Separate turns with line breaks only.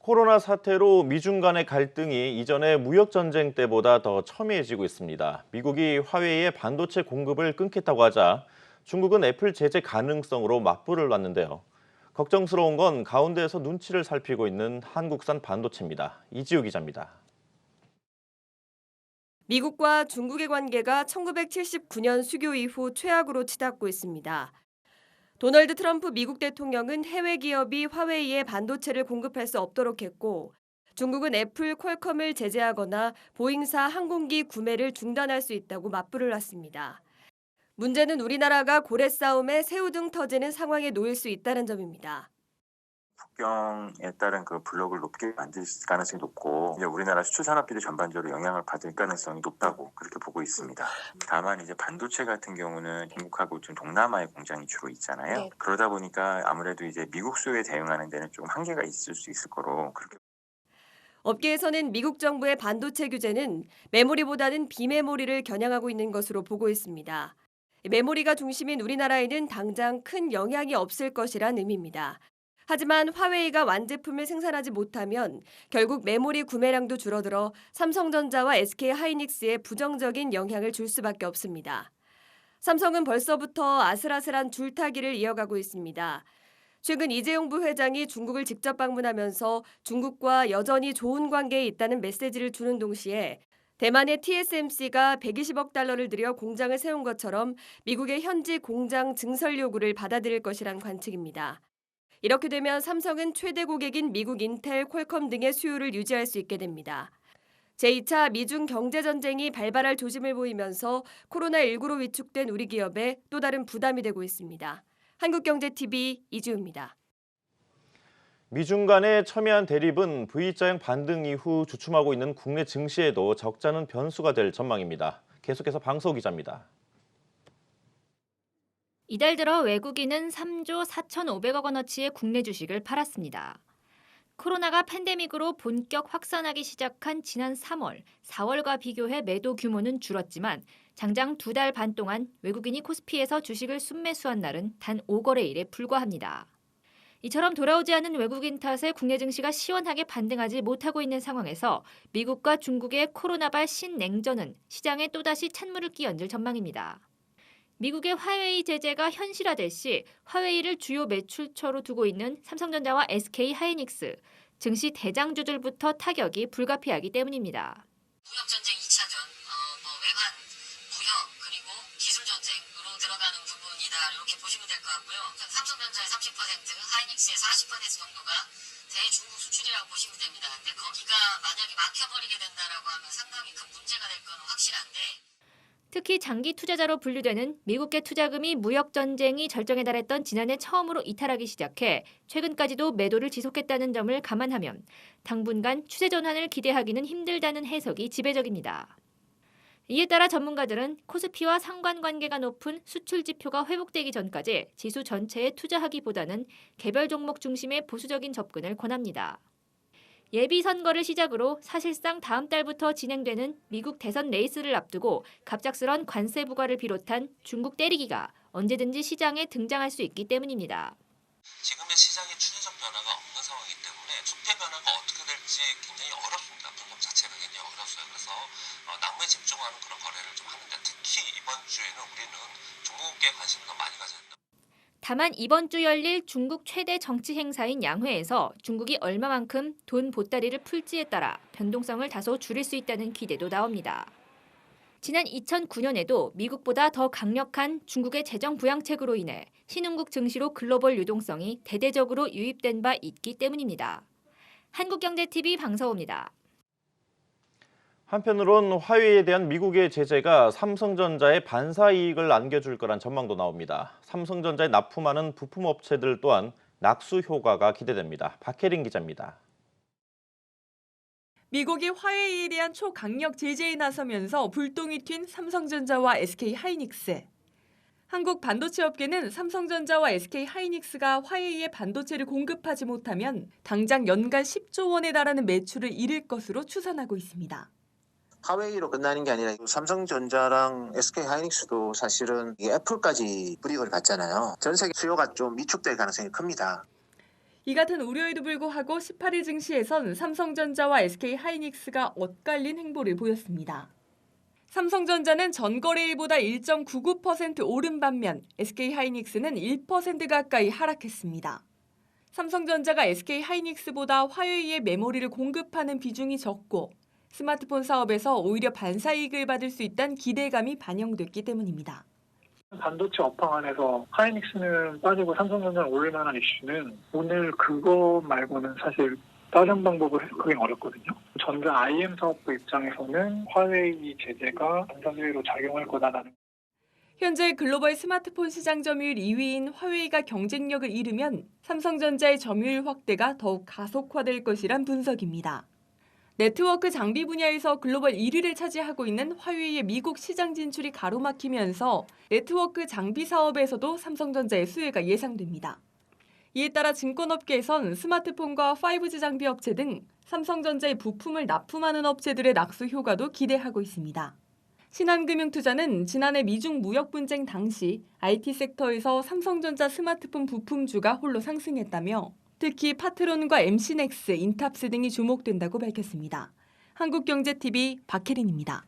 코로나 사태로 미중 간의 갈등이 이전의 무역전쟁 때보다 더 첨예해지고 있습니다. 미국이 화웨이의 반도체 공급을 끊겠다고 하자 중국은 애플 제재 가능성으로 맞불을 놨는데요. 걱정스러운 건 가운데에서 눈치를 살피고 있는 한국산 반도체입니다. 이지우 기자입니다.
미국과 중국의 관계가 1979년 수교 이후 최악으로 치닫고 있습니다. 도널드 트럼프 미국 대통령은 해외 기업이 화웨이에 반도체를 공급할 수 없도록 했고, 중국은 애플, 퀄컴을 제재하거나 보잉사 항공기 구매를 중단할 수 있다고 맞불을 놨습니다. 문제는 우리나라가 고래 싸움에 새우등 터지는 상황에 놓일 수 있다는 점입니다.
국경에 따른 그 블록을 높게 만들 가능성이 높고 이제 우리나라 수출 산업비도 전반적으로 영향을 받을 가능성이 높다고 그렇게 보고 있습니다. 다만 이제 반도체 같은 경우는 중국하고 좀 동남아의 공장이 주로 있잖아요.
네.
그러다 보니까 아무래도 이제 미국 수요에 대응하는 데는 좀 한계가 있을 수 있을 거로 그렇게.
업계에서는 미국 정부의 반도체 규제는 메모리보다는 비메모리를 겨냥하고 있는 것으로 보고 있습니다. 메모리가 중심인 우리나라에는 당장 큰 영향이 없을 것이란 의미입니다. 하지만 화웨이가 완제품을 생산하지 못하면 결국 메모리 구매량도 줄어들어 삼성전자와 SK하이닉스에 부정적인 영향을 줄 수밖에 없습니다. 삼성은 벌써부터 아슬아슬한 줄타기를 이어가고 있습니다. 최근 이재용 부회장이 중국을 직접 방문하면서 중국과 여전히 좋은 관계에 있다는 메시지를 주는 동시에 대만의 TSMC가 120억 달러를 들여 공장을 세운 것처럼 미국의 현지 공장 증설 요구를 받아들일 것이란 관측입니다. 이렇게 되면 삼성은 최대 고객인 미국 인텔, 퀄컴 등의 수요를 유지할 수 있게 됩니다. 제2차 미중 경제전쟁이 발발할 조짐을 보이면서 코로나19로 위축된 우리 기업에 또 다른 부담이 되고 있습니다. 한국경제TV 이주입니다.
미중 간의 첨예한 대립은 V자형 반등 이후 주춤하고 있는 국내 증시에도 적잖은 변수가 될 전망입니다. 계속해서 방소 기자입니다.
이달 들어 외국인은 3조 4,500억 원어치의 국내 주식을 팔았습니다. 코로나가 팬데믹으로 본격 확산하기 시작한 지난 3월, 4월과 비교해 매도 규모는 줄었지만 장장 2달 반 동안 외국인이 코스피에서 주식을 순매수한 날은 단 5거래일에 불과합니다. 이처럼 돌아오지 않은 외국인 탓에 국내 증시가 시원하게 반등하지 못하고 있는 상황에서 미국과 중국의 코로나발 신냉전은 시장에 또다시 찬물을 끼얹을 전망입니다. 미국의 화웨이 제재가 현실화될 시 화웨이를 주요 매출처로 두고 있는 삼성전자와 SK하이닉스, 증시 대장주들부터 타격이 불가피하기 때문입니다.
무역전쟁 2차전, 외환, 무역, 그리고 기술전쟁으로 들어가는 부분이다 이렇게 보시면 될 것 같고요. 삼성전자의 30%, 하이닉스의 40% 정도가 대중국 수출이라고 보시면 됩니다. 근데 거기가 만약에 막혀버리게 된다라고 하면 상당히 큰 문제가 될 건 확실한데
특히 장기 투자자로 분류되는 미국계 투자금이 무역전쟁이 절정에 달했던 지난해 처음으로 이탈하기 시작해 최근까지도 매도를 지속했다는 점을 감안하면 당분간 추세 전환을 기대하기는 힘들다는 해석이 지배적입니다. 이에 따라 전문가들은 코스피와 상관관계가 높은 수출 지표가 회복되기 전까지 지수 전체에 투자하기보다는 개별 종목 중심의 보수적인 접근을 권합니다. 예비 선거를 시작으로 사실상 다음 달부터 진행되는 미국 대선 레이스를 앞두고 갑작스런 관세 부과를 비롯한 중국 때리기가 언제든지 시장에 등장할 수 있기 때문입니다.
지금의 시장의 추세적 변화가 없는 상황이기 때문에 수태 변화가 어떻게 될지 굉장히 어렵습니다. 분석 자체가 굉장히 어렵어요. 그래서 나무에 집중하는 그런 거래를 좀 하는데 특히 이번 주에는 우리는 중국에 관심을 더 많이 가져야 된다.
다만 이번 주 열릴 중국 최대 정치 행사인 양회에서 중국이 얼마만큼 돈 보따리를 풀지에 따라 변동성을 다소 줄일 수 있다는 기대도 나옵니다. 지난 2009년에도 미국보다 더 강력한 중국의 재정 부양책으로 인해 신흥국 증시로 글로벌 유동성이 대대적으로 유입된 바 있기 때문입니다. 한국경제TV 방서호입니다.
한편으론 화웨이에 대한 미국의 제재가 삼성전자에 반사이익을 안겨줄 거란 전망도 나옵니다. 삼성전자에 납품하는 부품업체들 또한 낙수 효과가 기대됩니다. 박혜린 기자입니다.
미국이 화웨이에 대한 초강력 제재에 나서면서 불똥이 튄 삼성전자와 SK하이닉스. 한국 반도체 업계는 삼성전자와 SK하이닉스가 화웨이에 반도체를 공급하지 못하면 당장 연간 10조 원에 달하는 매출을 잃을 것으로 추산하고 있습니다.
화웨이로 끝나는 게 아니라 삼성전자랑 SK하이닉스도 사실은 애플까지 불이익을 받잖아요. 전 세계 수요가 좀 위축될 가능성이 큽니다.
이 같은 우려에도 불구하고 18일 증시에선 삼성전자와 SK하이닉스가 엇갈린 행보를 보였습니다. 삼성전자는 전거래일보다 1.99% 오른 반면 SK하이닉스는 1% 가까이 하락했습니다. 삼성전자가 SK하이닉스보다 화웨이에 메모리를 공급하는 비중이 적고 스마트폰 사업에서 오히려 반사이익을 받을 수 있다는 기대감이 반영됐기 때문입니다.
반도체 업황 안에서 하이닉스는 빠지고 삼성전자는 오를 만한 이슈는 오늘 그거 말고는 사실 다른 방법을 해석하기는 어렵거든요. 전자 IM 사업부 입장에서는 화웨이 제재가 반사적으로 작용할 거다라는.
현재 글로벌 스마트폰 시장 점유율 2위인 화웨이가 경쟁력을 잃으면 삼성전자의 점유율 확대가 더욱 가속화될 것이란 분석입니다. 네트워크 장비 분야에서 글로벌 1위를 차지하고 있는 화웨이의 미국 시장 진출이 가로막히면서 네트워크 장비 사업에서도 삼성전자의 수혜가 예상됩니다. 이에 따라 증권업계에선 스마트폰과 5G 장비 업체 등 삼성전자의 부품을 납품하는 업체들의 낙수 효과도 기대하고 있습니다. 신한금융투자는 지난해 미중 무역 분쟁 당시 IT 섹터에서 삼성전자 스마트폰 부품주가 홀로 상승했다며 특히 파트론과 MC넥스, 인탑스 등이 주목된다고 밝혔습니다. 한국경제TV 박혜린입니다.